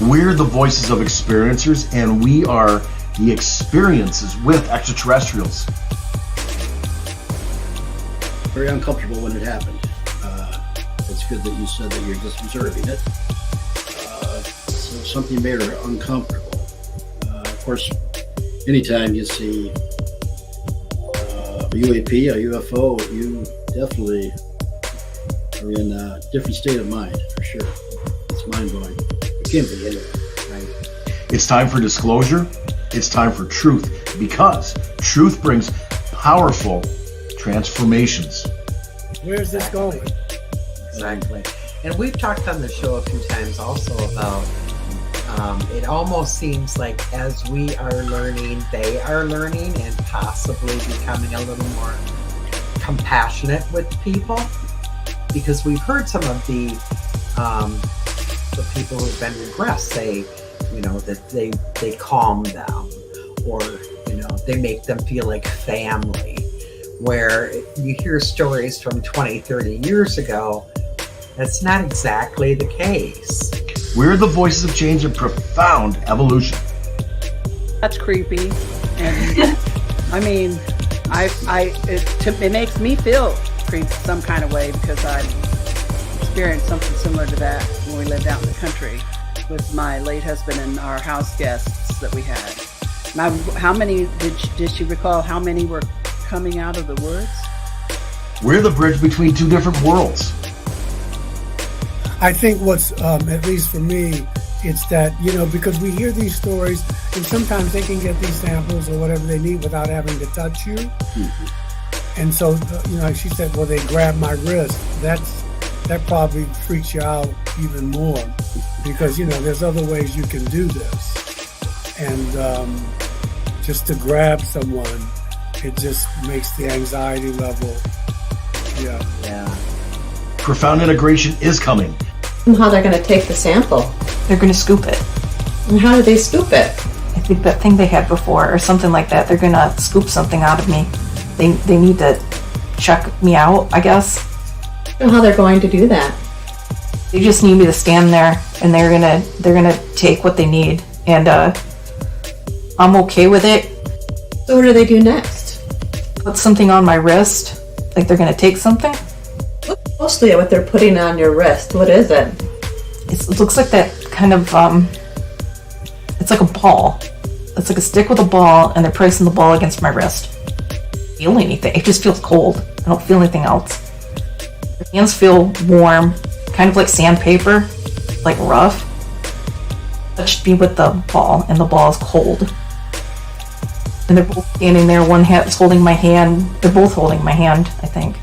We're the voices of experiencers, and we are the experiences with extraterrestrials. Very uncomfortable when it happened. It's good that you said that you're just observing it. So something made her uncomfortable. Of course, anytime you see a UAP, a UFO, you definitely are in a different state of mind, for sure. It's mind-blowing. It can be anyway, right? It's time for disclosure. It's time for truth, because truth brings powerful transformations. Where's this going? Exactly. And we've talked on the show a few times also about it almost seems like as we are learning, they are learning and possibly becoming a little more compassionate with people, because we've heard some of the people who've been regressed say, that they calm them, or they make them feel like family, where you hear stories from 20, 30 years ago. That's not exactly the case. We're the voices of change and profound evolution. That's creepy, and I mean, it makes me feel creepy some kind of way, because I experienced something similar to that when we lived out in the country with my late husband and our house guests that we had. Now, how many did she recall? How many were coming out of the woods? We're the bridge between two different worlds. I think what's, at least for me, it's that, because we hear these stories and sometimes they can get these samples or whatever they need without having to touch you. Mm-hmm. And so, like she said, well, they grab my wrist. That probably freaks you out even more, because, there's other ways you can do this. And just to grab someone, it just makes the anxiety level, Yeah. Profound integration is coming. And how they're going to take the sample. They're going to scoop it. And how do they scoop it? I think that thing they had before or something like that, they're going to scoop something out of me. They need to check me out, I guess. And how they're going to do that? They just need me to stand there, and they're gonna take what they need, and I'm okay with it. So what do they do next? Put something on my wrist, like they're gonna take something. Look closely at what they're putting on your wrist. What is it? It looks like that kind of it's like a ball. It's like a stick with a ball, and they're pressing the ball against my wrist. I don't feel anything. It just feels cold. I don't feel anything else. The hands feel warm, kind of like sandpaper, like rough. Touched me with the ball, and the ball is cold. And they're both standing there. One hand is holding my hand. They're both holding my hand, I think.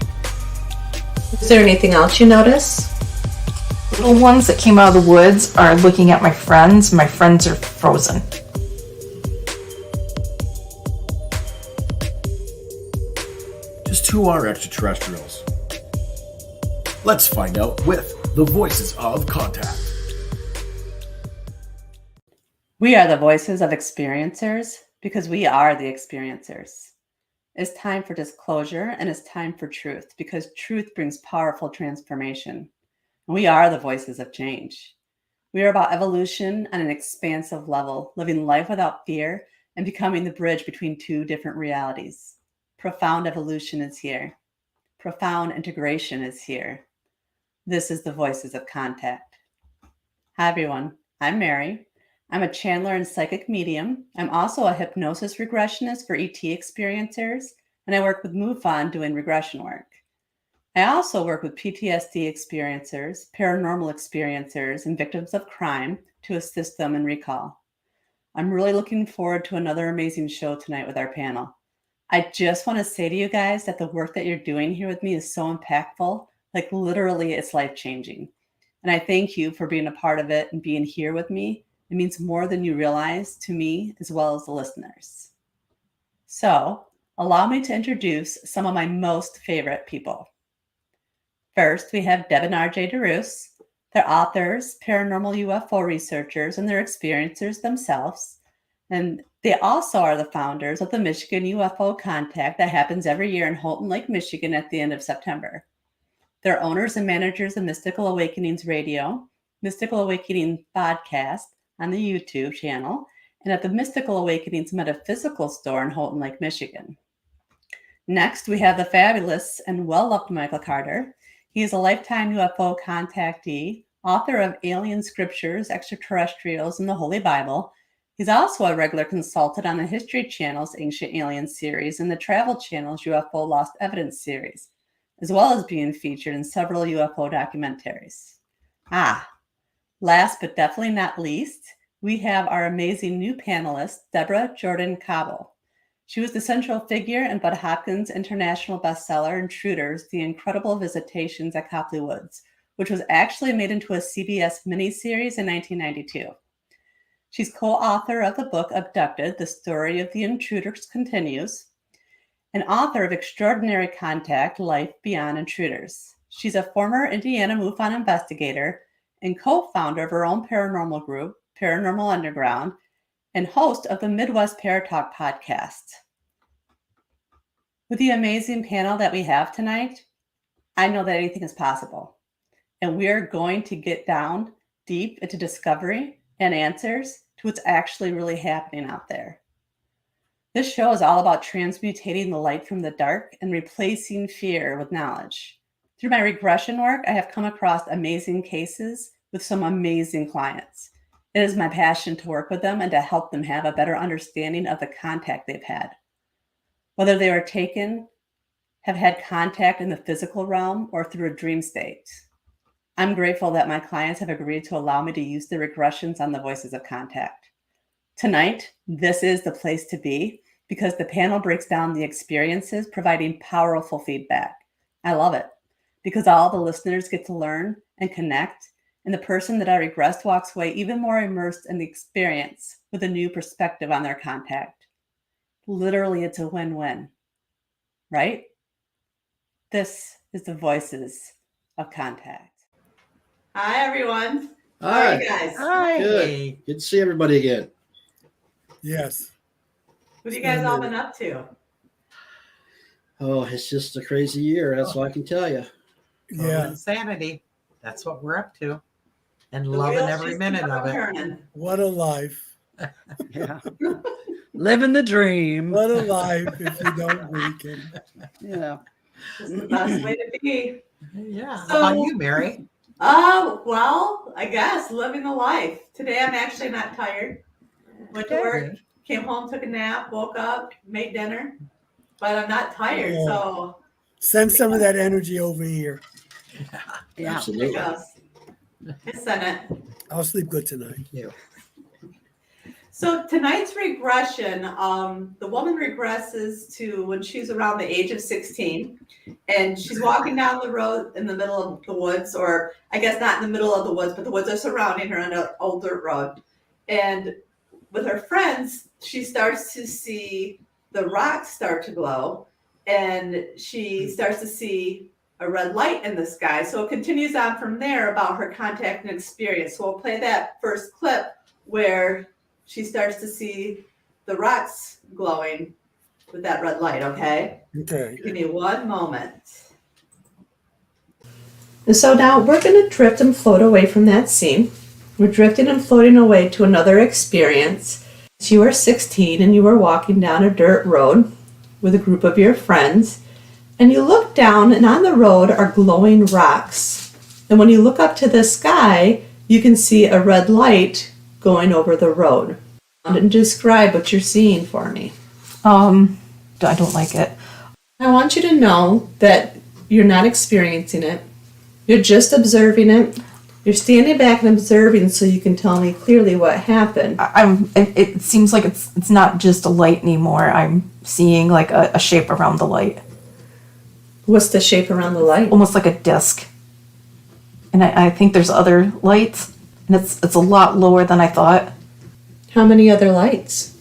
Is there anything else you notice? Little ones that came out of the woods are looking at my friends. My friends are frozen. Just who are extraterrestrials? Let's find out with the Voices of Contact. We are the voices of experiencers because we are the experiencers. It's time for disclosure and it's time for truth, because truth brings powerful transformation. We are the voices of change. We are about evolution on an expansive level, living life without fear and becoming the bridge between two different realities. Profound evolution is here. Profound integration is here. This is the Voices of Contact. Hi, everyone. I'm Mary. I'm a channeler and psychic medium. I'm also a hypnosis regressionist for ET experiencers, and I work with MUFON doing regression work. I also work with PTSD experiencers, paranormal experiencers, and victims of crime to assist them in recall. I'm really looking forward to another amazing show tonight with our panel. I just want to say to you guys that the work that you're doing here with me is so impactful. Like literally, it's life-changing. And I thank you for being a part of it and being here with me. It means more than you realize to me as well as the listeners. So, allow me to introduce some of my most favorite people. First, we have Deb and RJ DeRoos. They're authors, paranormal UFO researchers, and they're experiencers themselves. And they also are the founders of the Michigan UFO Contact that happens every year in Houghton Lake, Michigan at the end of September. They're owners and managers of Mystical Awakenings Radio, Mystical Awakening Podcast, on the YouTube channel and at the Mystical Awakenings Metaphysical Store in Houghton Lake, Michigan. Next, we have the fabulous and well-loved Michael Carter. He is a lifetime UFO contactee, author of Alien Scriptures, Extraterrestrials, and the Holy Bible. He's also a regular consultant on the History Channel's Ancient Aliens series and the Travel Channel's UFO Lost Evidence series, as well as being featured in several UFO documentaries. Last but definitely not least, we have our amazing new panelist, Deborah Jordan Cabo. She was the central figure in Bud Hopkins' international bestseller, Intruders, The Incredible Visitations at Copley Woods, which was actually made into a CBS miniseries in 1992. She's co-author of the book Abducted, The Story of the Intruders Continues, and author of Extraordinary Contact, Life Beyond Intruders. She's a former Indiana MUFON investigator and co-founder of her own paranormal group, Paranormal Underground, and host of the Midwest Paratalk podcast. With the amazing panel that we have tonight, I know that anything is possible. And we are going to get down deep into discovery and answers to what's actually really happening out there. This show is all about transmutating the light from the dark and replacing fear with knowledge. Through my regression work, I have come across amazing cases with some amazing clients. It is my passion to work with them and to help them have a better understanding of the contact they've had. Whether they are taken, have had contact in the physical realm, or through a dream state. I'm grateful that my clients have agreed to allow me to use the regressions on the Voices of Contact. Tonight, this is the place to be because the panel breaks down the experiences, providing powerful feedback. I love it because all the listeners get to learn and connect, and the person that I regressed walks away even more immersed in the experience with a new perspective on their contact. Literally, it's a win-win, right? This is the Voices of Contact. Hi, everyone. How Hi. are you guys? Hi. Good. Good to see everybody again. Yes. What have you guys all been up to? Oh, it's just a crazy year. That's all I can tell you. Yeah. Insanity. That's what we're up to. And The loving wheels every just minute keep of on it. turning. What a life. Yeah. Living the dream. What a life if you don't weaken. Yeah. It's the best way to be. Yeah. So- How about you, Mary? Well, I guess living the life. Today I'm actually not tired. Went to work, came home, took a nap, woke up, made dinner, but I'm not tired. Oh. So Send some of that energy over here. Yeah. there it Absolutely. goes. I sent it. I'll sleep good tonight. So tonight's regression, the woman regresses to when she's around the age of 16, and she's walking down the road in the middle of the woods, or I guess not in the middle of the woods, but the woods are surrounding her on an old dirt road. And with her friends, she starts to see the rocks start to glow, and she starts to see a red light in the sky. So it continues on from there about her contact and experience. So we'll play that first clip where she starts to see the rocks glowing with that red light, okay? Okay. Give me one moment. And so now we're going to drift and float away from that scene. We're drifting and floating away to another experience. You are 16 and you are walking down a dirt road with a group of your friends. And you look down, and on the road are glowing rocks. And when you look up to the sky, you can see a red light going over the road. And describe what you're seeing for me. I don't like it. I want you to know that you're not experiencing it. You're just observing it. You're standing back and observing so you can tell me clearly what happened. It seems like it's not just a light anymore. I'm seeing like a shape around the light, What's the shape around the light? almost like a disc. And I think there's other lights, and it's a lot lower than I thought. How many other lights?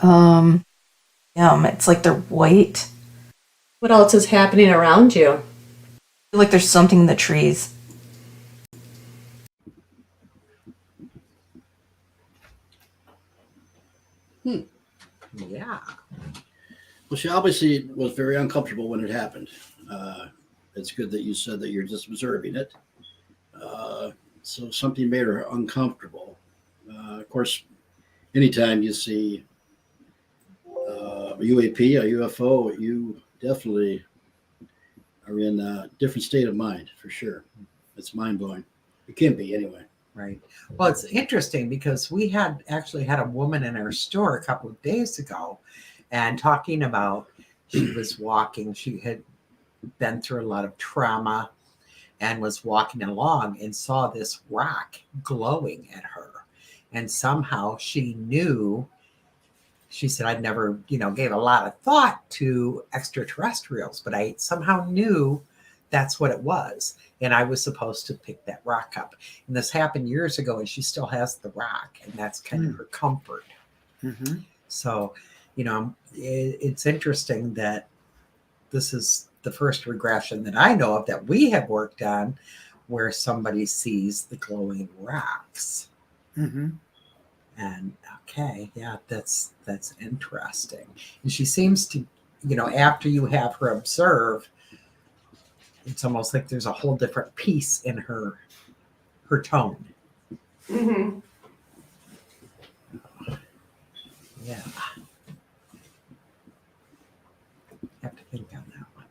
It's like they're white. What else is happening around you? I feel like there's something in the trees. Yeah. Well, she obviously was very uncomfortable when it happened. It's good that you said that you're just observing it. So something made her uncomfortable. Of course, anytime you see a UAP, a UFO, you definitely are in a different state of mind for sure. It's mind blowing. It can be anyway. Right. Well, it's interesting because we had actually had a woman in our store a couple of days ago and talking about she was walking. She had been through a lot of trauma and was walking along and saw this rock glowing at her. And somehow she knew, she said, I'd never, gave a lot of thought to extraterrestrials, but I somehow knew that's what it was. And I was supposed to pick that rock up. And this happened years ago, and she still has the rock, and that's kind of her comfort. Mm-hmm. So, it's interesting that this is the first regression that I know of that we have worked on where somebody sees the glowing rocks. Mm-hmm. And okay, yeah, that's interesting. And she seems to, after you have her observe, it's almost like there's a whole different piece in her tone. Mm-hmm. Yeah. Have to think on that one.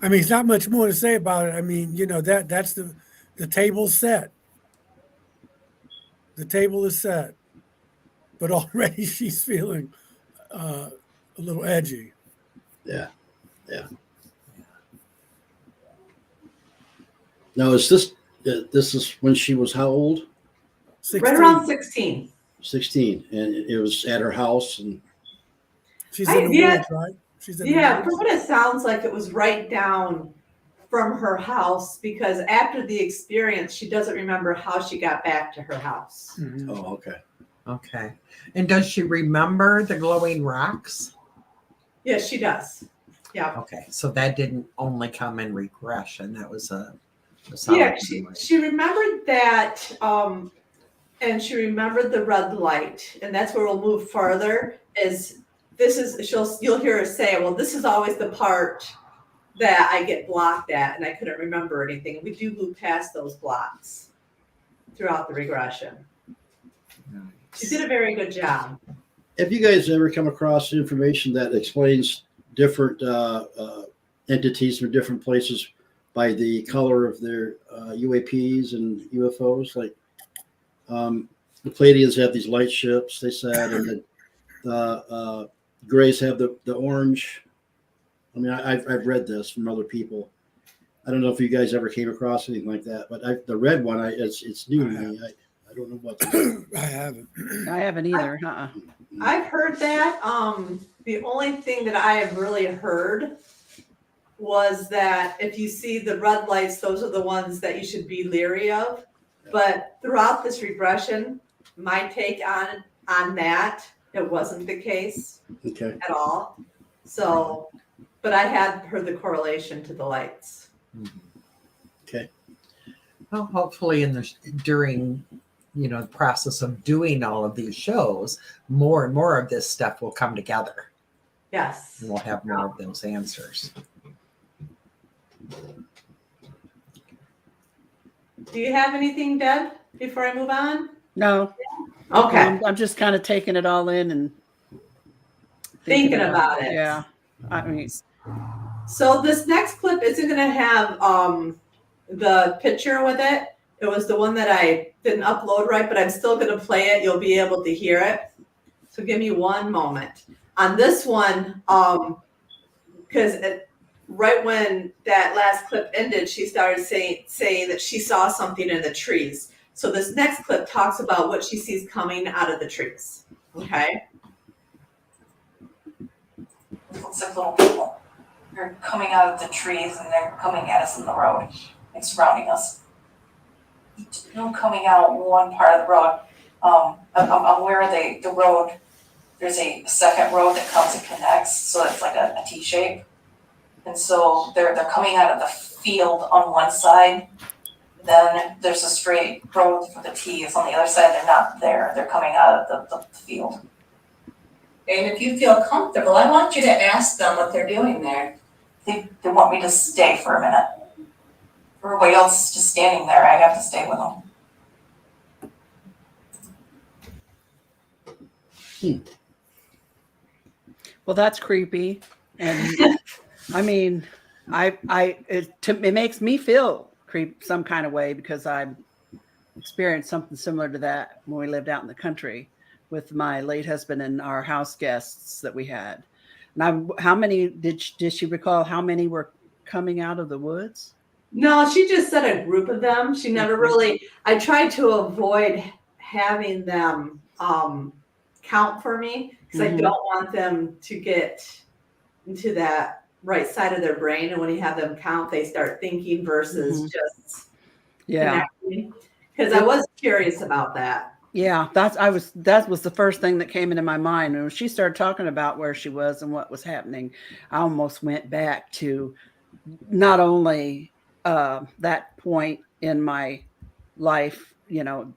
I mean, it's not much more to say about it. I mean, that's the table's set. The table is set, but already she's feeling a little edgy. Yeah. Now, is this is when she was how old? 16. Right around 16. 16, and it was at her house, and She's in the Yeah. woods, right? She's in the Yeah, woods. from what it sounds like, it was right down from her house because after the experience, she doesn't remember how she got back to her house. Mhm. oh, okay. Okay. And does she remember the glowing rocks? Yes, she does. Yeah. Okay. So that didn't only come in regression. That was a Yeah, solid she, memory. she remembered that, and she remembered the red light, and that's where we'll move further. You'll hear her say, "Well, this is always the part that I get blocked at, and I couldn't remember anything." We do move past those blocks throughout the regression. She did a very good job. Have you guys ever come across information that explains different entities from different places by the color of their UAPs and UFOs? Like the Pleiadians have these light ships, they said, and the Greys have the orange. I mean, I've read this from other people. I don't know if you guys ever came across anything like that, but the red one, it's new to me. I don't know what. I haven't. I haven't either. I've heard that. The only thing that I have really heard was that if you see the red lights, those are the ones that you should be leery of. But throughout this regression, my take on that, it wasn't the case Okay. at all. So, but I had heard the correlation to the lights. Okay. Well, hopefully during the process of doing all of these shows, more and more of this stuff will come together, Yes. and we'll have more of those answers. Do you have anything, Deb, before I move on? No. Okay. I'm just kind of taking it all in and Thinking about it. Yeah. I mean, So this next clip isn't going to have the picture with it. It was the one that I didn't upload right, but I'm still going to play it. You'll be able to hear it. So give me one moment. On this one, because right when that last clip ended, she started saying that she saw something in the trees. So this next clip talks about what she sees coming out of the trees. Okay. Looks like little people. They're coming out of the trees and they're coming at us in the road, like surrounding us. Coming out one part of the road. I'm aware of the road. There's a second road that comes and connects, so it's like a T shape. And so they're coming out of the field on one side. Then there's a straight road for the T's on the other side. They're not there. They're coming out of the field. And if you feel comfortable, I want you to ask them what they're doing there. They want me to stay for a minute. everybody else is just standing there. I have to stay with them. Well, that's creepy, and I mean, it makes me feel some kind of way because I experienced something similar to that when we lived out in the country with my late husband and our house guests that we had. Now, how many did she recall? How many were coming out of the woods? No, she just said a group of them. She never really. I tried to avoid having them count for me because I don't want them to get into that right side of their brain, and when you have them count, they start thinking versus just connecting. Because I was curious about that. Yeah, that was the first thing that came into my mind. And when she started talking about where she was and what was happening, I almost went back to not only that point in my life,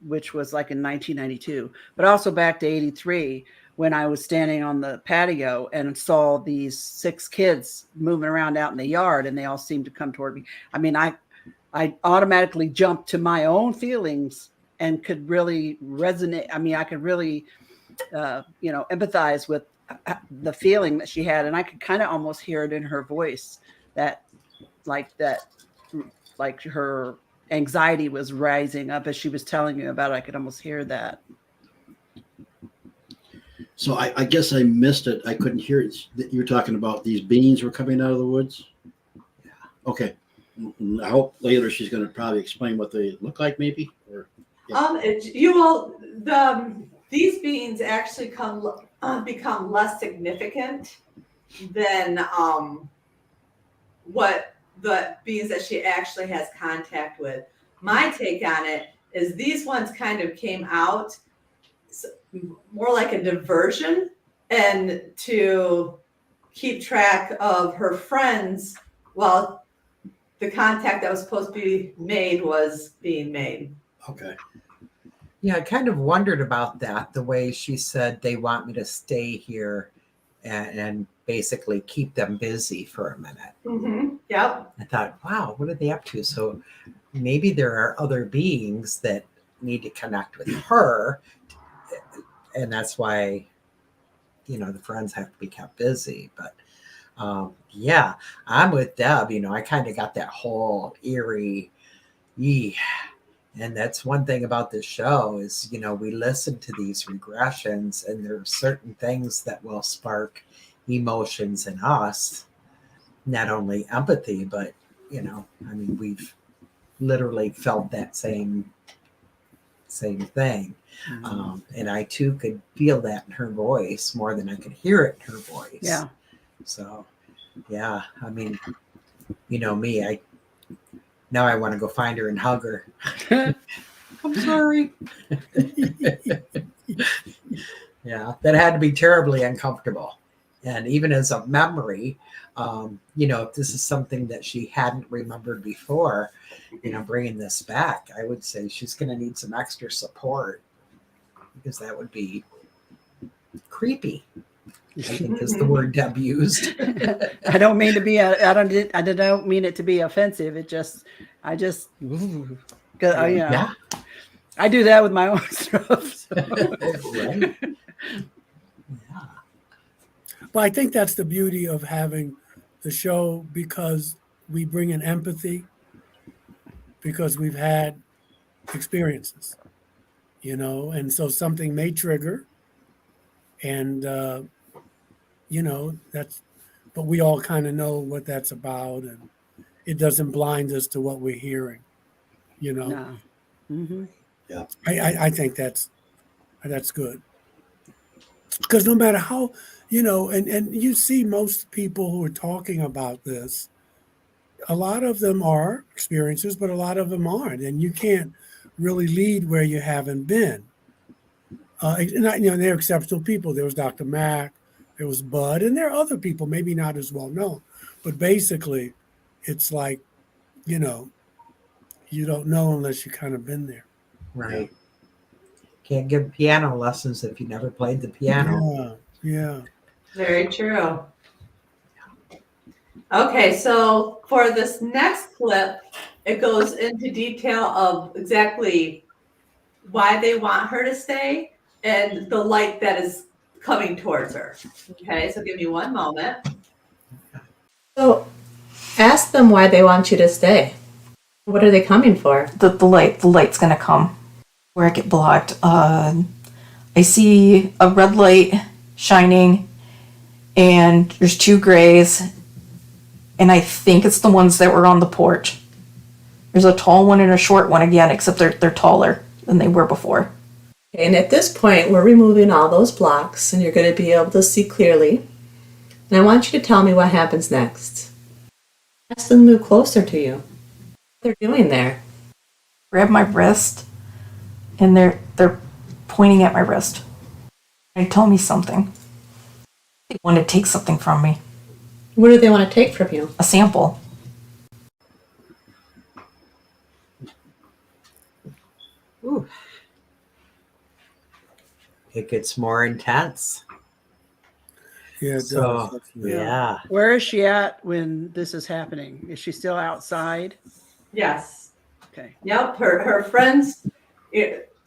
which was like in 1992, but also back to 83 when I was standing on the patio and saw these 6 kids moving around out in the yard, and they all seemed to come toward me. I mean, I automatically jumped to my own feelings and could really resonate. I mean, I could really, empathize with the feeling that she had. And I could kind of almost hear it in her voice that her anxiety was rising up as she was telling you about it. I could almost hear that. So I guess I missed it. I couldn't hear it. You're talking about these beings were coming out of the woods? Yeah. Okay. I hope later she's going to probably explain what they look like, maybe. Or these beings actually become less significant than what the beings that she actually has contact with. My take on it is these ones kind of came out more like a diversion and to keep track of her friends while the contact that was supposed to be made was being made. Okay. Yeah, I kind of wondered about that, the way she said they want me to stay here and basically keep them busy for a minute. Mm-hmm. Yep. I thought, wow, what are they up to? So maybe there are other beings that need to connect with her, and that's why, the friends have to be kept busy. But yeah, I'm with Deb. I kind of got that whole eerie, and that's one thing about this show is, we listen to these regressions, and there are certain things that will spark emotions in us, not only empathy, but, we've literally felt that same thing. And I too could feel that in her voice more than I could hear it in her voice. Yeah. So, yeah, me, now I want to go find her and hug her. I'm sorry. Yeah, that had to be terribly uncomfortable. And even as a memory, if this is something that she hadn't remembered before, bringing this back, I would say she's going to need some extra support because that would be creepy. I think is the word Deb used. I don't mean to be. I don't mean it to be offensive. I do that with my own stuff. So. Right. Yeah. Well, I think that's the beauty of having the show, because we bring in empathy, because we've had experiences, and so something may trigger, and but we all kind of know what that's about, and it doesn't blind us to what we're hearing, No. Mm-hmm. Yeah. I think that's good, because no matter how, and you see most people who are talking about this, a lot of them are experiencers, but a lot of them aren't, and you can't really lead where you haven't been. They're exceptional people. There was Dr. Mack, there was Bud, and there are other people, maybe not as well known, but basically it's like, you don't know unless you kind of been there. Right. Can't give piano lessons if you never played the piano. Yeah. Very true. Okay, so for this next clip, it goes into detail of exactly why they want her to stay and the light that is coming towards her. Okay, so give me one moment. So ask them why they want you to stay. What are they coming for? The light's gonna come. Where I get blocked. I see a red light shining, and there's two grays, and I think it's the ones that were on the porch. There's a tall one and a short one again, except they're taller than they were before. And at this point, we're removing all those blocks, and you're going to be able to see clearly. And I want you to tell me what happens next. Ask them to move closer to you. What they're doing there. Grab my wrist, and they're pointing at my wrist. They tell me something. They want to take something from me. What do they want to take from you? A sample. Ooh. It gets more intense. Yeah, it So, does. yeah. Where is she at when this is happening? Is she still outside? Yes. Okay. Yep. Her friends.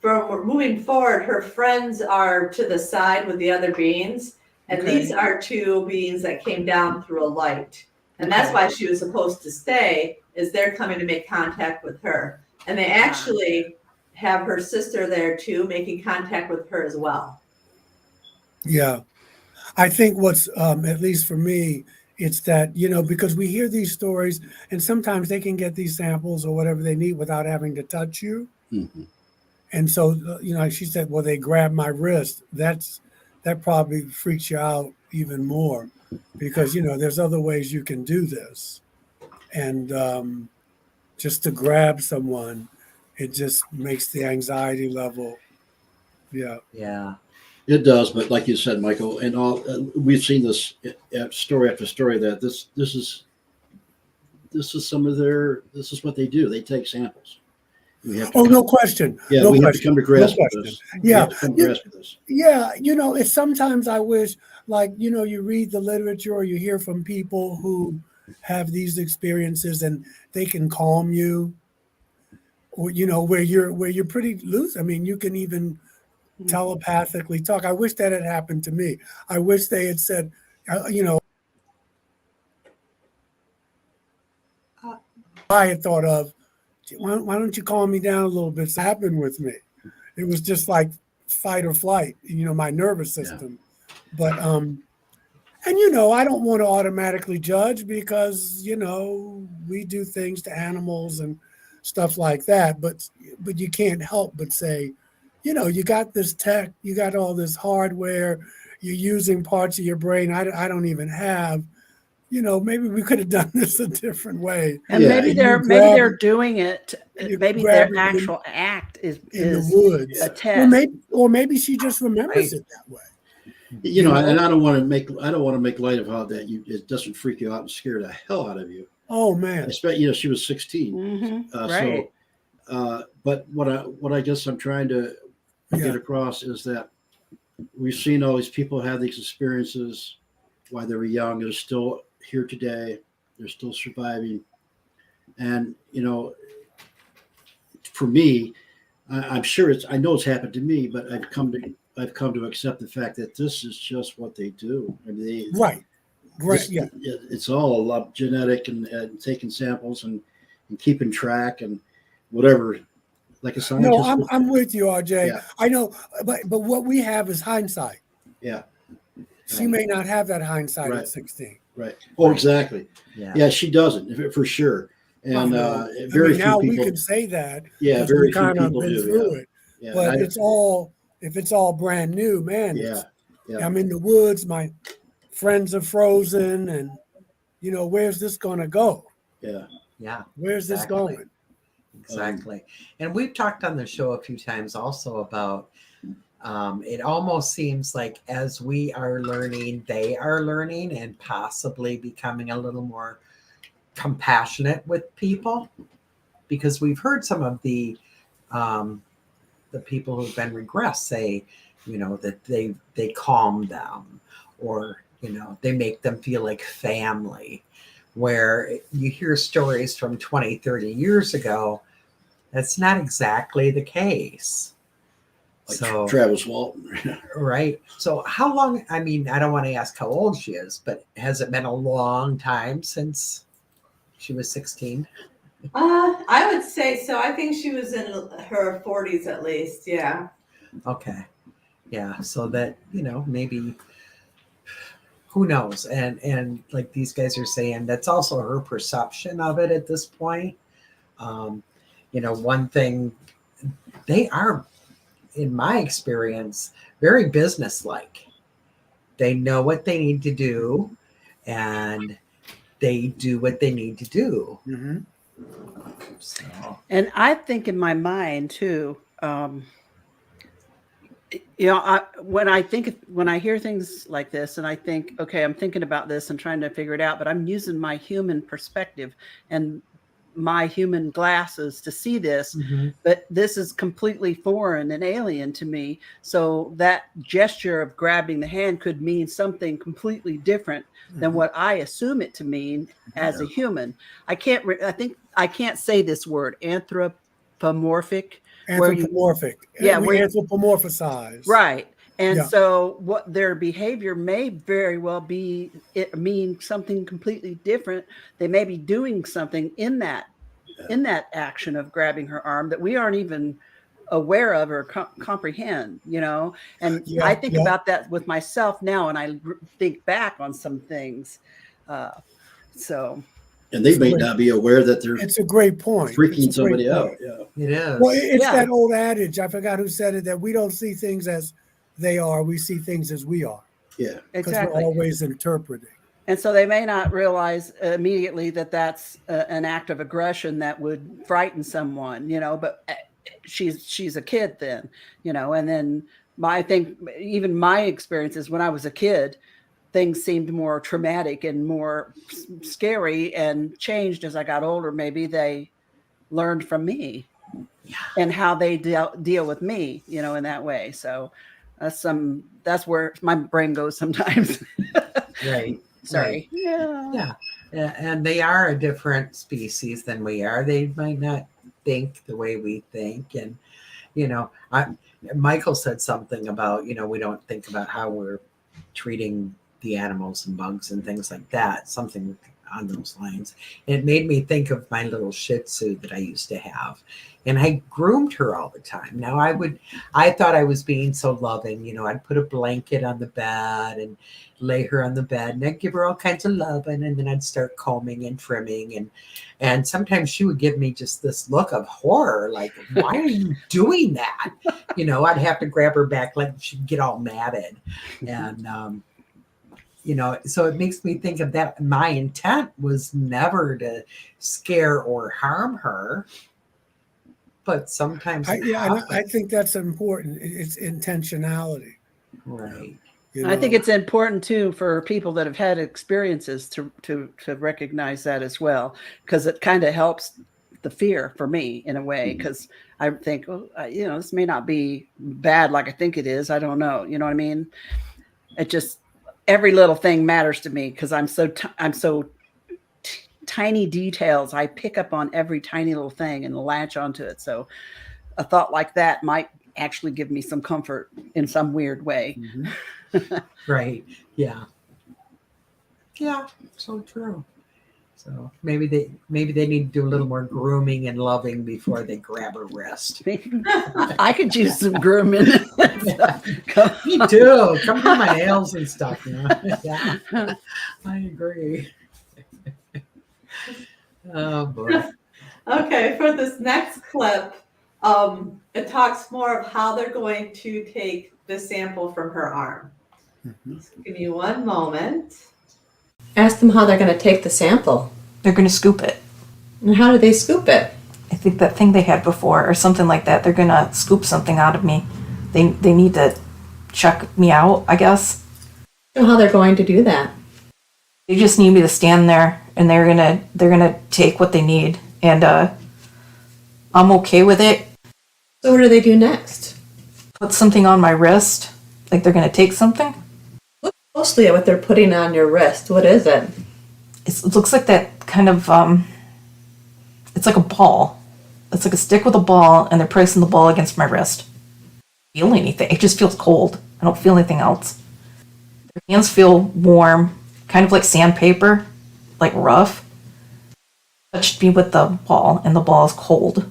From moving forward, her friends are to the side with the other beings, and Okay. these are two beings that came down through a light, and that's why she was supposed to stay. Is they're coming to make contact with her, and they actually have her sister there too, making contact with her as well. Yeah. I think what's, at least for me, it's that, because we hear these stories and sometimes they can get these samples or whatever they need without having to touch you. Mhm. And so, like she said, well, they grabbed my wrist. That probably freaks you out even more because, there's other ways you can do this. And just to grab someone, it just makes the anxiety level. Yeah. Yeah. It does, but like you said, Michael, and all we've seen this story after story that this is some of this is what they do. They take samples. We have to Oh, no question. Yeah, No we have to question. come to grasp No with question. this. Yeah. We have to come to grasp with this. Yeah, it's sometimes I wish, like, you read the literature or you hear from people who have these experiences and they can calm you, or where you're pretty loose. I mean, you can even telepathically talk. I wish that had happened to me. I wish they had said, I had thought of, why don't you calm me down a little bit? It's happened with me. It was just like fight or flight, my nervous system. But and I don't want to automatically judge because we do things to animals and stuff like that. But you can't help but say, you got this tech, you got all this hardware, you're using parts of your brain I don't even have. Maybe we could have done this a different way. And Yeah, maybe they're doing it. you Maybe grab their it actual act is in the woods. a test. Or maybe she just remembers it that way. And I don't want to make light of how that it doesn't freak you out and scare the hell out of you. Oh man. Especially, she was 16. Mm-hmm. Right. So, but what I guess I'm trying to get across is that we've seen all these people have these experiences while they were young. They're still here today. They're still surviving. And, for me, I'm sure I know it's happened to me, but I've come to accept the fact that this is just what they do. I mean, Right. Yeah. It's all a lot genetic and taking samples and keeping track and whatever. Like a scientist. No, I'm with you, RJ. Yeah. I know, but what we have is hindsight. Yeah. She may not have that hindsight Right. at 16. Right. Oh, exactly. Yeah. Yeah, she doesn't for sure. And very few now people. we can say that. Yeah, because very we few kind of people been do. through it. Yeah. But if it's all brand new, man. Yeah. Yeah. I'm in the woods. My friends are frozen, and where's this gonna go? Yeah. Yeah. Where's this Exactly. going? Exactly. And we've talked on the show a few times also about it almost seems like as we are learning, they are learning and possibly becoming a little more compassionate with people, because we've heard some of the people who've been regressed say, that they calm them, or they make them feel like family. where you hear stories from 20, 30 years ago. That's not exactly the case. Like So, Travis Walton. right. So how long, I mean, I don't want to ask how old she is, but has it been a long time since she was 16? I would say so. I think she was in her 40s at least. Yeah. Okay. Yeah. So that, maybe, who knows? And like these guys are saying, that's also her perception of it at this point. One thing, they are, in my experience, very businesslike. They know what they need to do, and they do what they need to do. Mm-hmm. So, And I think in my mind too, when I hear things like this, and I think, okay, I'm thinking about this and trying to figure it out, but I'm using my human perspective and my human glasses to see this, but this is completely foreign and alien to me. So that gesture of grabbing the hand could mean something completely different than what I assume it to mean as a human. I can't say this word, anthropomorphic. Anthropomorphic. We anthropomorphize. Right. And Yeah. so what their behavior may very well mean something completely different. They may be doing something in that action of grabbing her arm that we aren't even aware of or comprehend, and I think about that with myself now, and I think back on some things. And they may not be aware that they're It's a great point. freaking somebody out. Yeah. it is. Well, it's that old adage, I forgot who said it, that we don't see things as they are, we see things as we are. Yeah. Because Exactly. we're always interpreting. And so they may not realize immediately that that's an act of aggression that would frighten someone, but she's a kid then, and then I think even my experiences when I was a kid, things seemed more traumatic and more scary and changed as I got older. Maybe they learned from me and how they deal with me, in that way. So that's where my brain goes sometimes. Right. Sorry. Right. Yeah. And they are a different species than we are. They might not think the way we think. And, Michael said something about, we don't think about how we're treating the animals and bugs and things like that, something on those lines. It made me think of my little Shih Tzu that I used to have. And I groomed her all the time. Now I thought I was being so loving, I'd put a blanket on the bed and lay her on the bed and I'd give her all kinds of loving, and then I'd start combing and trimming. And sometimes she would give me just this look of horror, like, why are you doing that? I'd have to grab her back, like she'd get all matted. And, so it makes me think of that. My intent was never to scare or harm her, but sometimes I think that's important. It's intentionality. right. I think it's important too for people that have had experiences to recognize that as well, because it kind of helps the fear for me in a way, because I think, this may not be bad like I think it is. I don't know. You know what I mean? It just, every little thing matters to me because I'm so tiny details. I pick up on every tiny little thing and latch onto it. So a thought like that might actually give me some comfort in some weird way. Right. Yeah. Yeah. So true. So maybe they need to do a little more grooming and loving before they grab a wrist. I could use some grooming. Me too. Come do my nails and stuff. Yeah. I agree. Oh boy. Okay, for this next clip, it talks more of how they're going to take the sample from her arm. So give me one moment. Ask them how they're going to take the sample. They're going to scoop it. And how do they scoop it? I think that thing they had before or something like that. They're going to scoop something out of me. They need to check me out, I guess. Know how they're going to do that? They just need me to stand there, and they're gonna take what they need, and I'm okay with it. So what do they do next? Put something on my wrist, like they're gonna take something. Look closely at what they're putting on your wrist. What is it? it looks like that kind of it's like a ball. It's like a stick with a ball, and they're pressing the ball against my wrist. I don't feel anything. It just feels cold. I don't feel anything else. Their hands feel warm, kind of like sandpaper, like rough. Touched me with the ball, and the ball is cold.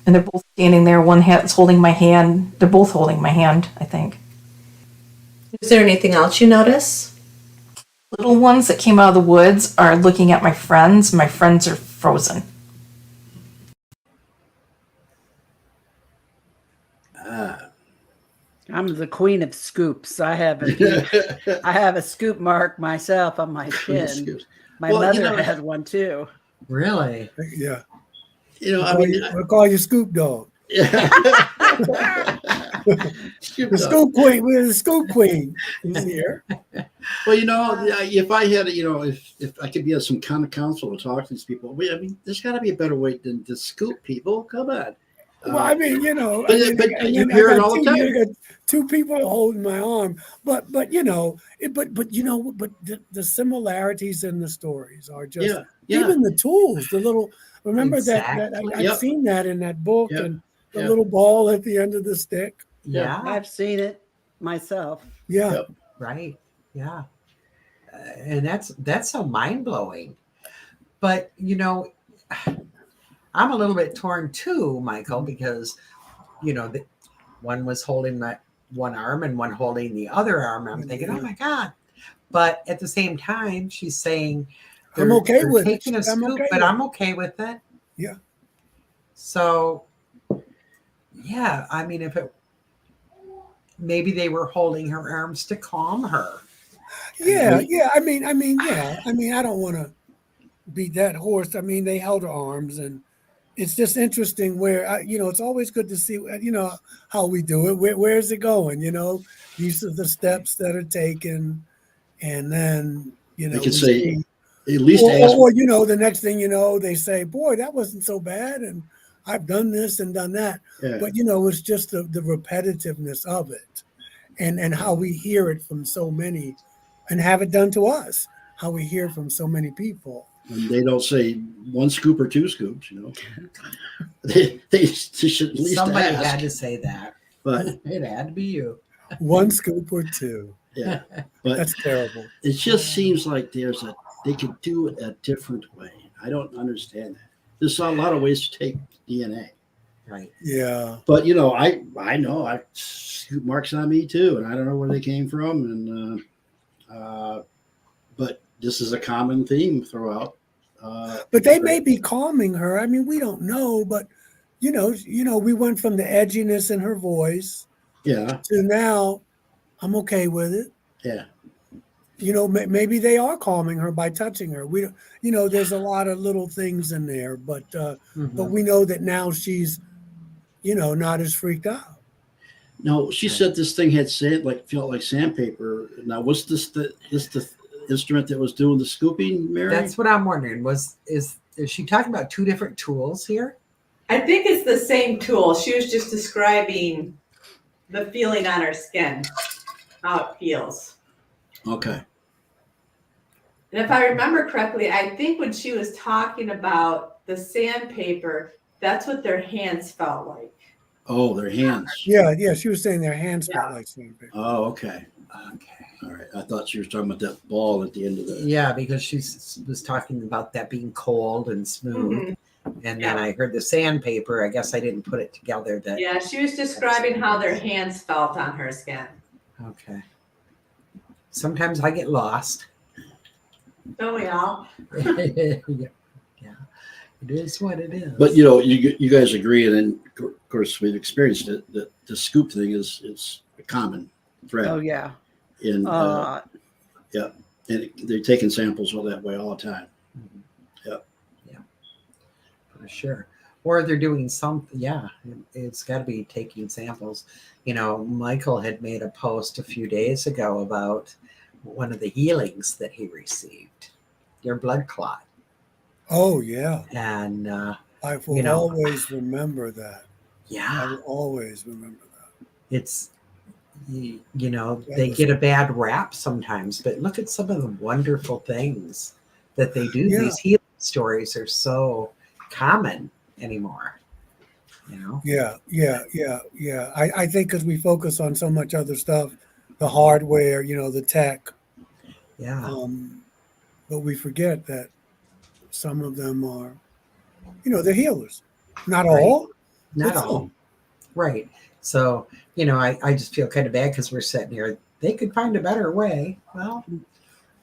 And they're both standing there. One hand's holding my hand. They're both holding my hand, I think. Is there anything else you notice? Little ones that came out of the woods are looking at my friends. My friends are frozen. I'm the queen of scoops. I have a scoop mark myself on my chin. My mother had one too. Really? Yeah. I mean, We'll call you Scoop Dog. Scoop The Dog. Scoop Queen. We're the Scoop Queen. Is here. Well, if I had, if I could be some kind of counsel to talk to these people, I mean, there's got to be a better way than to scoop people. Come on. Well, I mean, but and you then hear I it got all the two- time. I got two people holding my arm, but the similarities in the stories are just Yeah. even the tools, the little. Remember Exactly. that I've Yep. seen that in that book, Yep. and the Yep. little ball at the end of the stick. Yeah. I've seen it myself. Yeah, Yep. Right. Yeah. And that's so mind blowing. But I'm a little bit torn too, Michael, because one was holding my one arm and one holding the other arm. I'm thinking, oh my God. But at the same time, she's saying I'm okay they're with it. taking a I'm scoop, okay but with I'm okay with it. Yeah. So yeah, I mean, maybe they were holding her arms to calm her. yeah. I mean, I don't want to beat that horse. I mean, they held her arms, and it's just interesting where it's always good to see how we do it. Where is it going? These are the steps that are taken, and then They we could say, see- at least ask. or the next thing they say, boy, that wasn't so bad, and I've done this and done that. Yeah. But it's just the repetitiveness of it, and how we hear it from so many, and have it done to us. How we hear from so many people. And they don't say one scoop or two scoops, they should at least Somebody ask. had to say that. But It had to be you. One scoop or two. yeah, but That's terrible. it just seems like they could do it a different way. I don't understand that. There's a lot of ways to take DNA. Right. Yeah. But I know I scoop marks on me too, and I don't know where they came from. And but this is a common theme throughout. But they may be calming her. I mean, we don't know, but we went from the edginess in her voice Yeah, to now I'm okay with it. yeah. Maybe they are calming her by touching her. We don't, there's a lot of little things in there, but we know that now she's, not as freaked out. No, she said this thing had felt like sandpaper. Now, was this the instrument that was doing the scooping, Mary? That's what I'm wondering. Is she talking about two different tools here? I think it's the same tool. She was just describing the feeling on her skin, how it feels. Okay. And if I remember correctly, I think when she was talking about the sandpaper, that's what their hands felt like. Oh, their hands. Yeah. She was saying their hands felt like sandpaper. Oh, okay. Okay. All right. I thought she was talking about that ball at the end of the. Yeah, because she was talking about that being cold and smooth. And then I heard the sandpaper. I guess I didn't put it together. Yeah, she was describing how their hands felt on her skin. Okay. Sometimes I get lost. Don't we all? Yeah. It is what it is. But you guys agree, and then of course we've experienced it. That the scoop thing is a common thread. Oh yeah. In yeah, and they're taking samples all that way all the time. For sure. Or they're doing something. Yeah, it's got to be taking samples. Michael had made a post a few days ago about one of the healings that he received, your blood clot. Oh yeah. And I will always remember that. I yeah, will always remember that. you know, they get a bad rap sometimes, but look at some of the wonderful things that they do. Yeah. These healing stories are so common anymore, you know? Yeah. I think because we focus on so much other stuff, the hardware, you know, the tech, Yeah. but we forget that some of them are, you know, they're healers. Not all. Not but all. some. Right. So, you know, I just feel kind of bad because we're sitting here. They could find a better way. Well,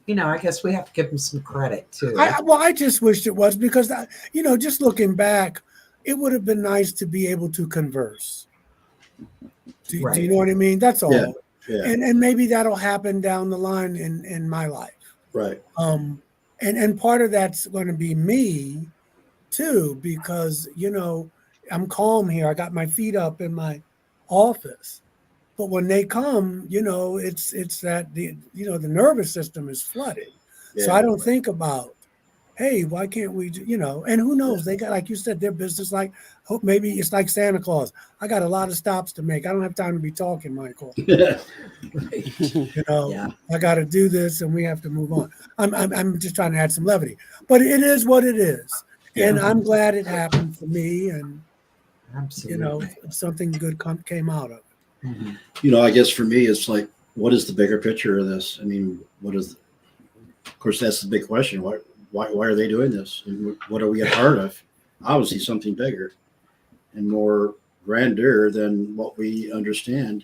you know, I guess we have to give them some credit too. I just wished it was because, you know, just looking back, it would have been nice to be able to converse. Do you know what I mean? That's all. Yeah. And maybe that'll happen down the line in my life. Right. And part of that's going to be me too, because, you know, I'm calm here. I got my feet up in my office. But when they come, you know, it's that the nervous system is flooded. Yeah. So I don't think about, hey, why can't we, you know, and who knows? They got, like you said, their business, like, hope maybe it's like Santa Claus. I got a lot of stops to make. I don't have time to be talking, Michael. You know, I got to do this and we have to move on. I'm just trying to add some levity, but it is what it is. And I'm glad it happened for me. And, absolutely, you know, something good came out of it. Mm-hmm. You know, I guess for me, it's like, what is the bigger picture of this? I mean, of course, that's the big question. Why are they doing this? And what are we a part of? Obviously, something bigger and more grandeur than what we understand.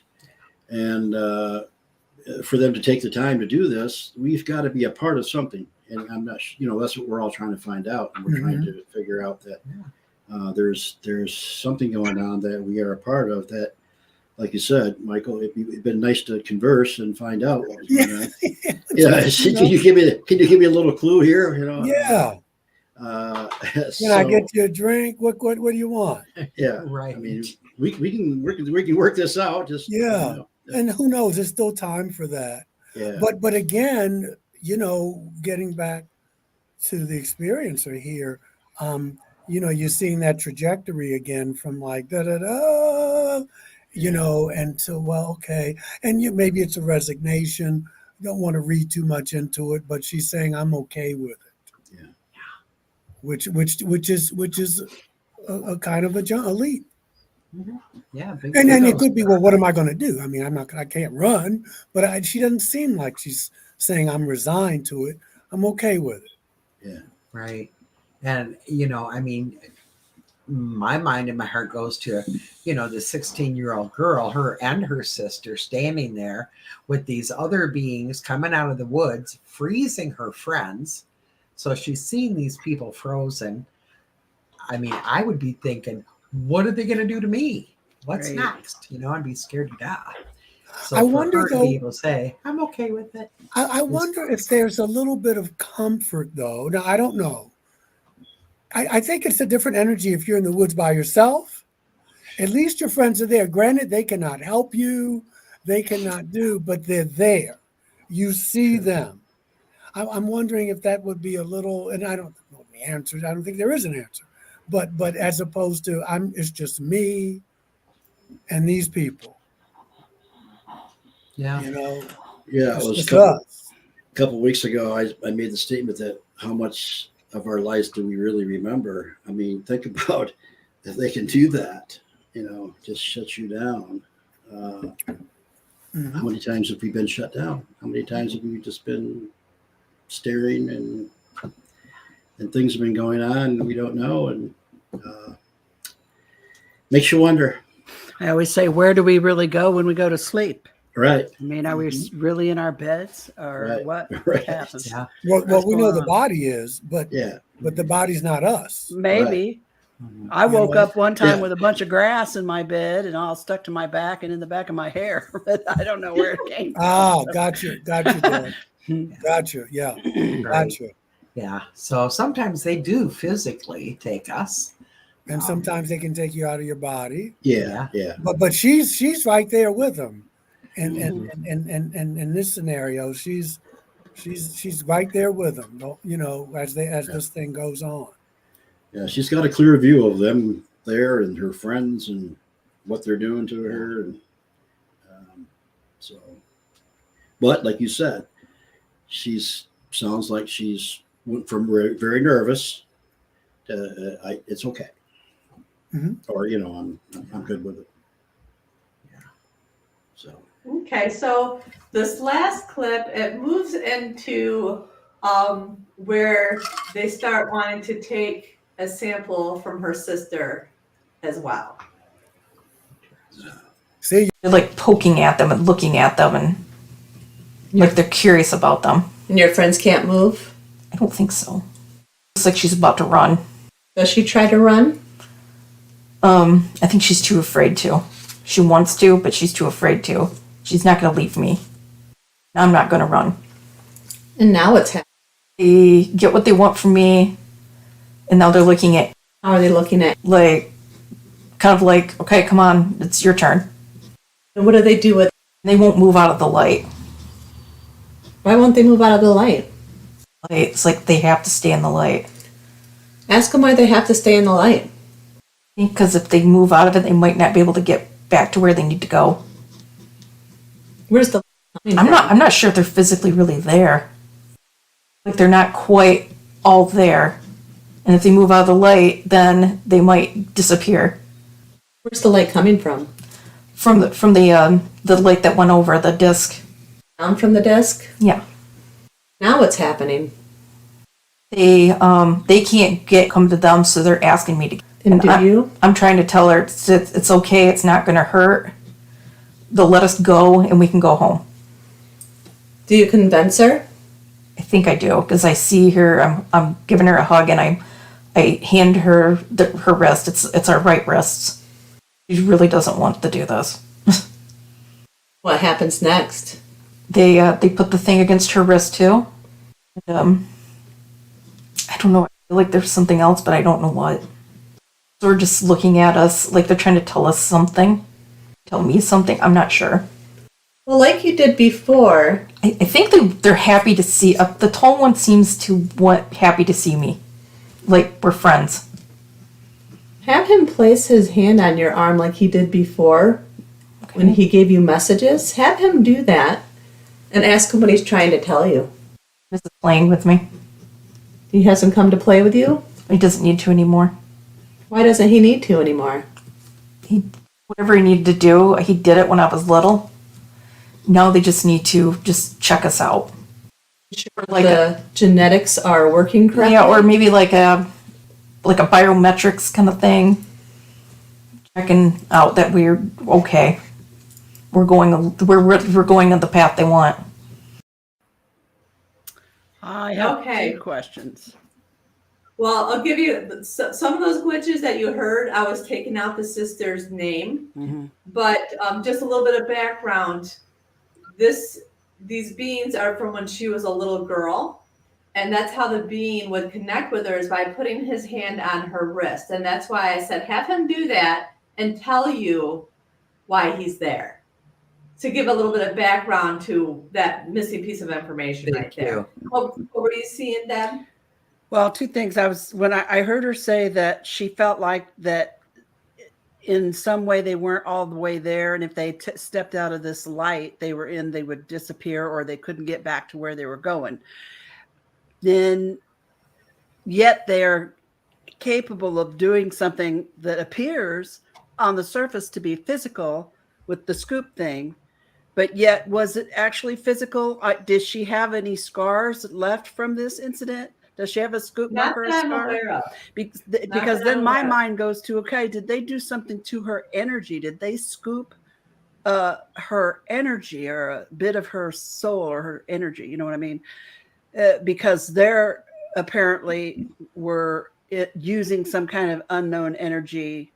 And for them to take the time to do this, we've got to be a part of something. And I'm not, you know, that's what we're all trying to find out. And we're trying to figure out that there's something going on that we are a part of that. Like you said, Michael, it'd been nice to converse and find out what was going on. Can you give me a little clue here? You know. Yeah. Can I get you a drink? What do you want? Yeah. Right. I mean, we can work this out. Just yeah. You know. And who knows? There's still time for that. Yeah. But again, you know, getting back to the experiencer here, you know, you're seeing that trajectory again from like da da da. You know, and so, well, okay. And maybe it's a resignation. You don't want to read too much into it, but she's saying, I'm okay with it. Yeah. Which is a kind of a leap. Mm-hmm. Yeah. And then it could be, well, what am I going to do? I mean, I can't run, but she doesn't seem like she's saying I'm resigned to it. I'm okay with it. Yeah. Right. And, you know, I mean, my mind and my heart goes to, you know, the 16-year-old girl, her and her sister standing there with these other beings coming out of the woods, freezing her friends. So she's seeing these people frozen. I mean, I would be thinking, what are they going to do to me? What's next? You know, I'd be scared to death. So I wonder, her though, to be able to say, I'm okay with it. I wonder if there's a little bit of comfort, though. Now, I don't know. I think it's a different energy if you're in the woods by yourself. At least your friends are there. Granted, they cannot help you. They cannot do, but they're there. You see them. I'm wondering if that would be a little, and I don't know the answer. I don't think there is an answer. But as opposed to, it's just me and these people. Yeah. You know? Yeah, it was a couple weeks ago, I made the statement that how much of our lives do we really remember? I mean, think about if they can do that, you know, just shut you down. How many times have we been shut down? How many times have we just been staring and things have been going on and we don't know, and makes you wonder. I always say, where do we really go when we go to sleep? Right. I mean, are we really in our beds or what happens? Yeah. Well, we know the body is, but yeah, but the body's not us. Maybe. Mm-hmm. I woke up one time with a bunch of grass in my bed and all stuck to my back and in the back of my hair, but I don't know where it came from. Ah, gotcha, Dad. Gotcha, yeah, gotcha. Yeah. So sometimes they do physically take us. And sometimes they can take you out of your body. Yeah. But she's right there with them. And in this scenario, she's right there with them, you know, as this thing goes on. Yeah, she's got a clear view of them there and her friends and what they're doing to her. And So, but like you said, sounds like she's went from very nervous to it's okay, or I'm good with it. Yeah. So. Okay, so this last clip, it moves into where they start wanting to take a sample from her sister as well. See, They're like poking at them and looking at them and like they're curious about them. And your friends can't move? I don't think so. Looks like she's about to run. Does she try to run? I think she's too afraid to. She wants to, but she's too afraid to. She's not going to leave me. I'm not going to run. And now what's happening? They get what they want from me, and now they're looking at, How are they looking at? like, kind of like, okay, come on, it's your turn. And what do they do with? They won't move out of the light. Why won't they move out of the light? It's like they have to stay in the light. Ask them why they have to stay in the light. I think because if they move out of it, they might not be able to get back to where they need to go. Where's the? I'm not sure if they're physically really there. Like they're not quite all there. And if they move out of the light, then they might disappear. Where's the light coming from? From the light that went over the disc. Down from the desk? Yeah. Now what's happening? They can't come to them, so they're asking me to. And do you? I'm trying to tell her it's okay, it's not going to hurt. They'll let us go and we can go home. Do you convince her? I think I do because I see her. I'm giving her a hug and I hand her her wrist. It's our right wrist. She really doesn't want to do this. What happens next? They put the thing against her wrist too. And, I don't know. I feel like there's something else, but I don't know what. So they're just looking at us like they're trying to tell us something. Tell me something. I'm not sure. Well, like you did before. I think they're happy to see. The tall one seems to happy to see me. Like we're friends. Have him place his hand on your arm like he did before when he gave you messages. Have him do that and ask him what he's trying to tell you. This is playing with me. He hasn't come to play with you? He doesn't need to anymore. Why doesn't he need to anymore? Whatever he needed to do, he did it when I was little. Now they just need to just check us out. Like the genetics are working correctly? Yeah, or maybe like a biometrics kind of thing. Checking out that we're okay. We're going on the path they want. I have Okay. 2 questions. Well, I'll give you some of those glitches that you heard. I was taking out the sister's name, but just a little bit of background. These beings are from when she was a little girl, and that's how the being would connect with her is by putting his hand on her wrist, and that's why I said have him do that and tell you why he's there, to give a little bit of background to that missing piece of information right there. What were you seeing, Deb? Well, 2 things. When I heard her say that she felt like that in some way they weren't all the way there, and if they stepped out of this light they would disappear or they couldn't get back to where they were going. Then yet they're capable of doing something that appears on the surface to be physical with the scoop thing, but yet was it actually physical? Did she have any scars left from this incident? Does she have a scoop mark or a scar? Because then my mind goes to, okay, did they do something to her energy? Did they scoop her energy or a bit of her soul or her energy? You know what I mean? Because they're apparently were using some kind of unknown energy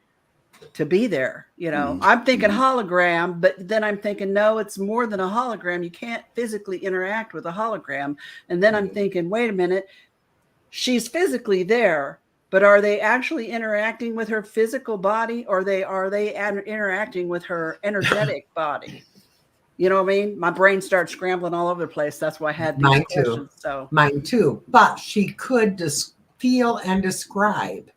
to be there. I'm thinking hologram, but then I'm thinking, no, it's more than a hologram. You can't physically interact with a hologram. And then I'm thinking, wait a minute. She's physically there, but are they actually interacting with her physical body, or are they interacting with her energetic body? You know what I mean? My brain starts scrambling all over the place. That's why I had these Mine questions. too. So Mine too. But she could feel and describe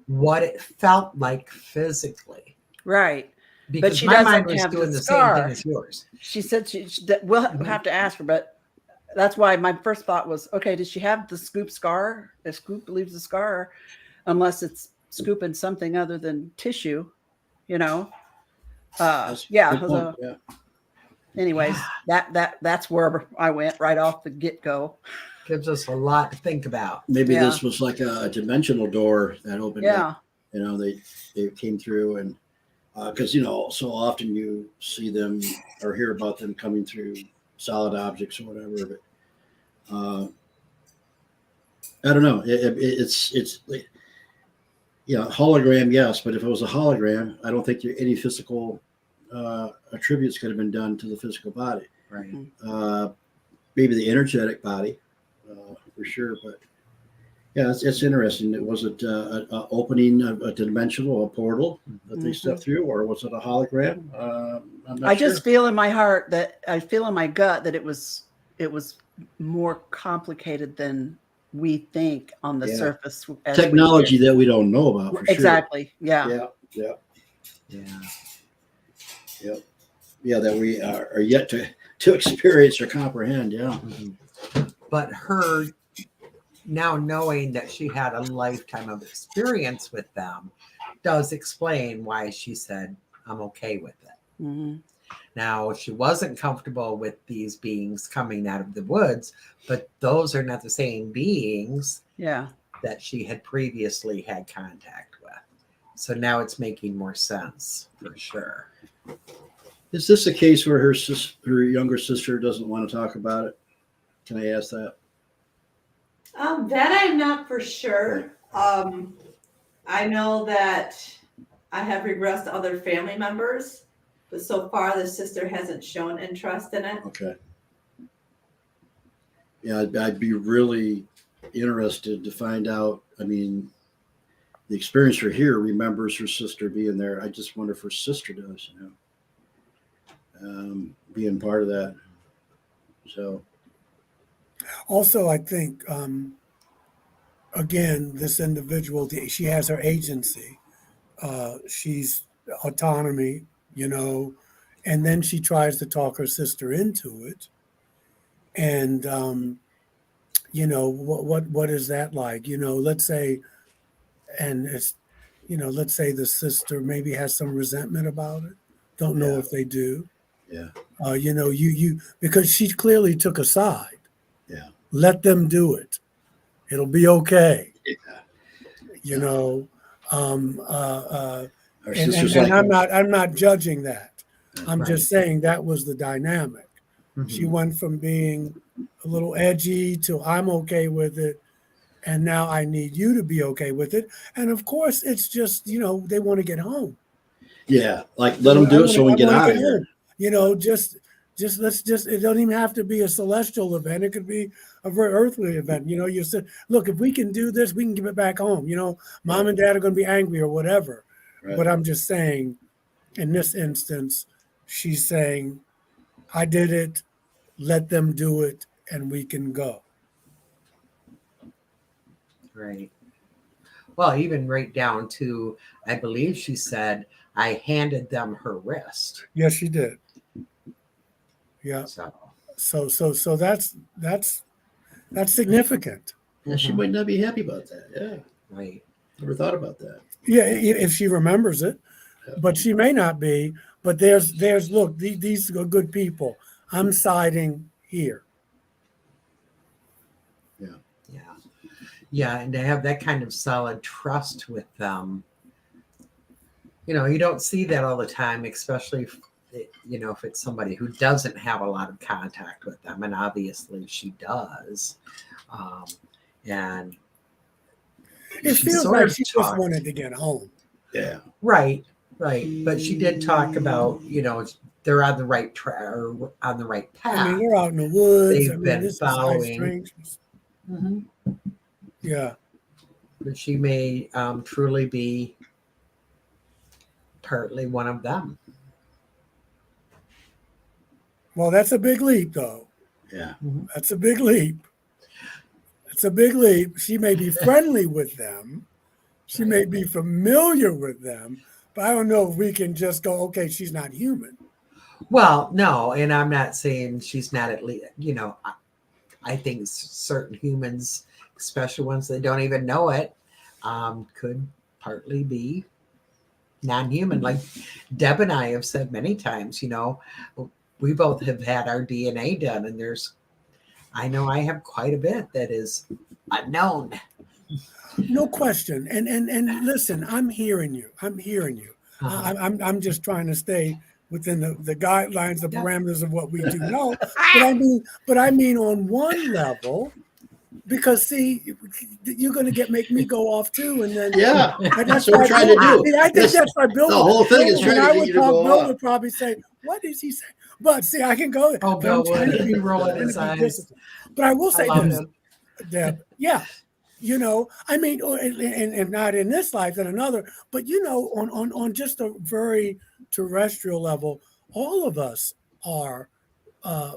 what it felt like physically. Right. Because she my doesn't mind was have doing the the same thing scar. as yours. She said that we'll have to ask her, but that's why my first thought was, okay, does she have the scoop scar? If scoop believes the scar, unless it's scooping something other than tissue, you know? That's a Yeah. good point, yeah. Anyways, that's where I went right off the get go. Gives us a lot to think about. Maybe Yeah. this was like a dimensional door that opened Yeah. up. You know, they came through, and because you know, so often you see them or hear about them coming through solid objects or whatever. But I don't know. It's hologram, yes, but if it was a hologram, I don't think any physical attributes could have been done to the physical body. Right. Maybe the energetic body, for sure. But yeah, it's interesting. Was it an opening a dimensional, a portal that they stepped through, or was it a hologram? I'm not I sure. just feel in my heart that I feel in my gut that it was more complicated than we think on the Yeah. surface. as we Technology hear. that we don't know about. For Exactly. Yeah. Sure. Yeah. Yeah. Yeah. That we are yet to experience or comprehend. Yeah. But her now knowing that she had a lifetime of experience with them does explain why she said, I'm okay with it. Mm-hmm. Now, she wasn't comfortable with these beings coming out of the woods, but those are not the same beings Yeah. that she had previously had contact with. So now it's making more sense for sure. Is this a case where her younger sister doesn't want to talk about it? Can I ask that? That I'm not for sure. I know that I have regressed to other family members, but so far the sister hasn't shown interest in it. Okay. Yeah, I'd be really interested to find out. I mean, the experiencer here remembers her sister being there. I just wonder if her sister does, being part of that. So. Also, I think, again, this individual, she has her agency. She's autonomy, and then she tries to talk her sister into it. And, what is that like? Let's say, and it's, let's say the sister maybe has some resentment about it. Don't know if they do. Yeah. Because she clearly took a side. Yeah. Let them do it. It'll be okay. Yeah. I'm not judging that. I'm Right. just saying that was the dynamic. She went from being a little edgy to I'm okay with it, and now I need you to be okay with it. And of course, it's just they want to get home. Yeah, like let them do it so we can get out of here. It don't even have to be a celestial event. It could be a very earthly event. You said, look, if we can do this, we can give it back home. Mom and dad are going to be angry or whatever. Right. But I'm just saying, in this instance, she's saying, I did it, let them do it, and we can go. Right. Well, even right down to, I believe she said, I handed them her wrist. Yes, she did. Yeah. So that's significant. Yeah, she might not be happy about that. Yeah. Right. Never thought about that. Yeah, if she remembers it, but she may not be. But there's look, these are good people. I'm siding here. Yeah, and to have that kind of solid trust with them, you don't see that all the time, especially if it's somebody who doesn't have a lot of contact with them, and obviously she does. And it feels like she just wanted to get home. Yeah. Right. But she did talk about, they're on the right track or on the right path. I mean, they're out in the woods. They've been following. Yeah. But she may truly be partly one of them. Well, that's a big leap, though. Yeah. That's a big leap. It's a big leap. She may be friendly with them. She may be familiar with them, But I don't know if we can just go, okay, she's not human. Well, no, and I'm not saying she's not at least, I think certain humans, especially ones that don't even know it, could partly be non-human. Like Deb and I have said many times, we both have had our DNA done, and I know I have quite a bit that is unknown. No question. And listen, I'm hearing you. Uh-huh. I'm just trying to stay within the guidelines, the Yeah. parameters of what we do know. But I mean on one level, because see, you're going to make me go off too, and then Yeah, and that's what we're trying to do. I mean, I think that's why Bill. The whole thing is trying to get you to go Bill off. would probably say, "What is he saying?" But see, I can go. Oh, but Bill I'm trying would to be rolling his trying to be eyes. disciplined. But I will I say love this, him. Deb. Yeah, I mean, and not in this life, in another. But on just a very terrestrial level, all of us are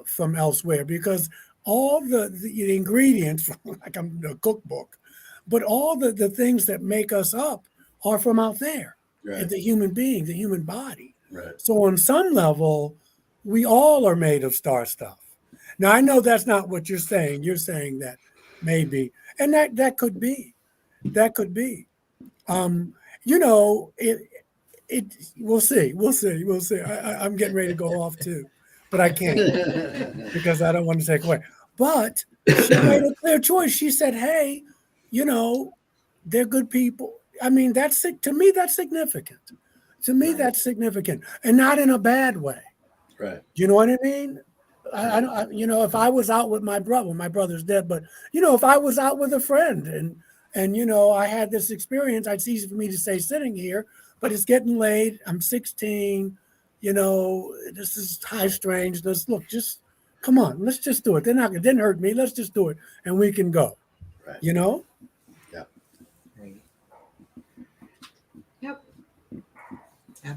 from elsewhere because all the ingredients, like I'm in a cookbook, but all the things that make us up are from out there. Right. The human being, the human body. Right. So on some level, we all are made of star stuff. Now I know that's not what you're saying. You're saying that maybe, and that could be, we'll see. I'm getting ready to go off too, but I can't because I don't want to take away. But she made a clear choice. She said, "Hey, they're good people." I mean, to me that's significant. To me, that's significant, and not in a bad way. Right. You know what I mean? If I was out with my brother's dead, but if I was out with a friend and I had this experience, it's easy for me to say sitting here, but it's getting late. I'm 16. This is high strangeness. Look, just come on, let's just do it. It didn't hurt me. Let's just do it, and we can go. Right. Yeah. Yep.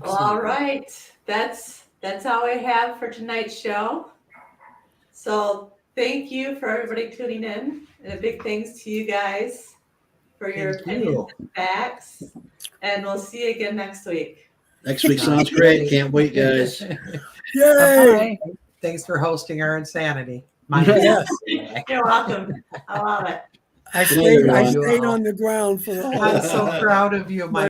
Well, all right. That's all I have for tonight's show. So thank you for everybody tuning in, and a big thanks to you guys for your Thank you. opinions and facts. And we'll see you again next week. Next week sounds great. Can't wait, guys. Yay! Thanks for hosting our insanity. Yes. You're welcome. I love it. I Good night, stayed everyone. on the ground for the whole I'm so proud of you, my